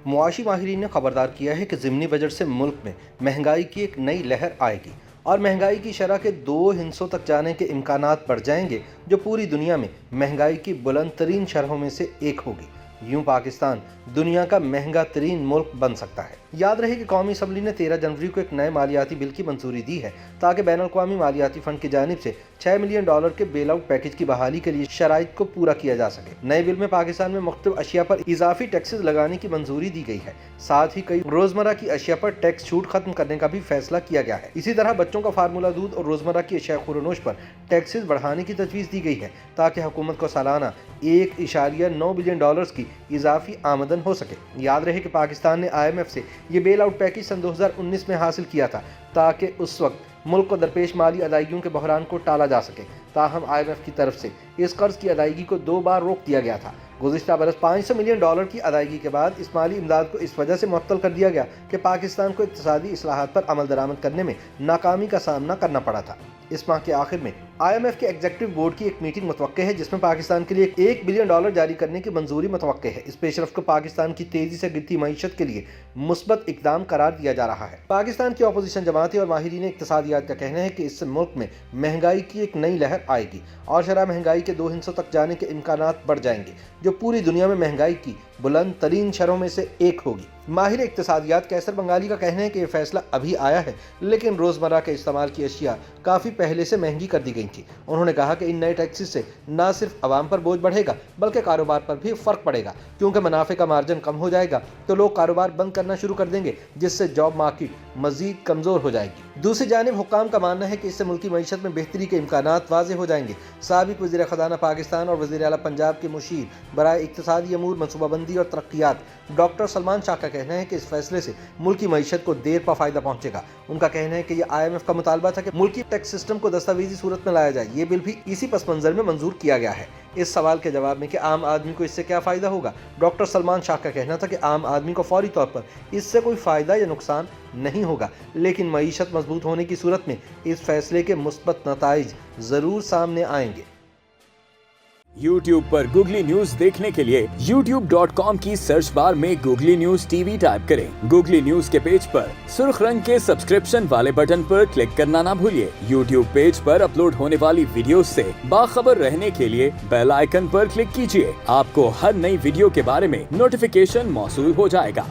معاشی ماہرین نے خبردار کیا ہے کہ ضمنی بجٹ سے ملک میں مہنگائی کی ایک نئی لہر آئے گی اور مہنگائی کی شرح کے 2 ہندسوں تک جانے کے امکانات بڑھ جائیں گے، جو پوری دنیا میں مہنگائی کی بلند ترین شرحوں میں سے ایک ہوگی۔ یوں پاکستان دنیا کا مہنگا ترین ملک بن سکتا ہے۔ یاد رہے کہ قومی اسمبلی نے 13 جنوری کو ایک نئے مالیاتی بل کی منظوری دی ہے تاکہ بین الاقوامی مالیاتی فنڈ کی جانب سے $6 ملین کے بیل آؤٹ پیکج کی بحالی کے لیے شرائط کو پورا کیا جا سکے۔ نئے بل میں پاکستان میں مختلف اشیاء پر اضافی ٹیکسز لگانے کی منظوری دی گئی ہے، ساتھ ہی کئی روزمرہ کی اشیاء پر ٹیکس چھوٹ ختم کرنے کا بھی فیصلہ کیا گیا ہے۔ اسی طرح بچوں کا فارمولہ دودھ اور روزمرہ کی اشیاء خورنوش پر ٹیکسز بڑھانے کی تجویز دی گئی ہے تاکہ حکومت کو سالانہ $1.9 بلین کی اضافی آمدن ہو سکے۔ یاد رہے کہ پاکستان نے IMF سے یہ بیل آؤٹ پیکج سن 2019 میں حاصل کیا تھا تاکہ اس وقت ملک کو درپیش مالی ادائیگیوں کے بحران کو ٹالا جا سکے۔ تاہم IMF کی طرف سے اس قرض کی ادائیگی کو 2 بار روک دیا گیا تھا۔ گزشتہ برس $500 ملین کی ادائیگی کے بعد اس مالی امداد کو اس وجہ سے معطل کر دیا گیا کہ پاکستان کو اقتصادی اصلاحات پر عمل درآمد کرنے میں ناکامی کا سامنا کرنا پڑا تھا۔ اس ماہ کے آخر میں IMF کے ایگزیکٹو بورڈ کی ایک میٹنگ متوقع ہے جس میں پاکستان کے لیے $1 بلین جاری کرنے کی منظوری متوقع ہے۔ اس پیش رفت کو پاکستان کی تیزی سے گرتی معیشت کے لیے مثبت اقدام قرار دیا جا رہا ہے۔ پاکستان کی اپوزیشن جماعتیں اور ماہرین اقتصادیات کا کہنا ہے کہ اس سے ملک میں مہنگائی کی ایک نئی لہر آئے گی اور شرح مہنگائی کے 2 ہندسوں تک جانے کے امکانات بڑھ جائیں گے، جو پوری دنیا میں مہنگائی کی بلند ترین شرحوں میں سے ایک ہوگی۔ ماہر اقتصادیات کیسر بنگالی کا کہنا ہے کہ یہ فیصلہ ابھی آیا ہے، لیکن روزمرہ کے استعمال کی اشیاء کافی پہلے سے مہنگی کر دی گئی تھی۔ انہوں نے کہا کہ ان نئے ٹیکسز سے نہ صرف عوام پر بوجھ بڑھے گا بلکہ کاروبار پر بھی فرق پڑے گا، کیونکہ منافع کا مارجن کم ہو جائے گا تو لوگ کاروبار بند کرنا شروع کر دیں گے، جس سے جاب مارکیٹ مزید کمزور ہو جائے گی۔ دوسری جانب حکام کا ماننا ہے کہ اس سے ملکی معیشت میں بہتری کے امکانات واضح ہو جائیں گے۔ سابق وزیر خزانہ پاکستان اور وزیر اعلیٰ پنجاب کے مشیر برائے اقتصادی امور، منصوبہ بندی اور ترقیات ڈاکٹر سلمان شاہ کا کہنا ہے کہ اس فیصلے سے ملکی معیشت کو دیر پا فائدہ پہنچے گا۔ ان کا کہنا ہے کہ یہ IMF کا مطالبہ تھا کہ ملکی ٹیکس سسٹم کو دستاویزی صورت میں لایا جائے۔ یہ بل بھی اسی پس منظر میں منظور کیا گیا ہے۔ اس سوال کے جواب میں کہ عام آدمی کو اس سے کیا فائدہ ہوگا، ڈاکٹر سلمان شاہ کا کہنا تھا کہ عام آدمی کو فوری طور پر اس سے کوئی فائدہ یا نقصان نہیں ہوگا، لیکن معیشت مضبوط ہونے کی صورت میں اس فیصلے کے مثبت نتائج ضرور سامنے آئیں گے۔ YouTube پر گوگلی نیوز دیکھنے کے لیے youtube.com کی سرچ بار میں گوگلی نیوز TV ٹائپ کریں۔ گوگلی نیوز کے پیج پر سرخ رنگ کے سبسکرپشن والے بٹن پر کلک کرنا نہ بھولیے۔ YouTube پیج پر اپلوڈ ہونے والی ویڈیوز سے باخبر رہنے کے لیے بیل آئیکن پر کلک کیجیے۔ آپ کو ہر نئی ویڈیو کے بارے میں نوٹیفیکیشن موصول ہو جائے گا۔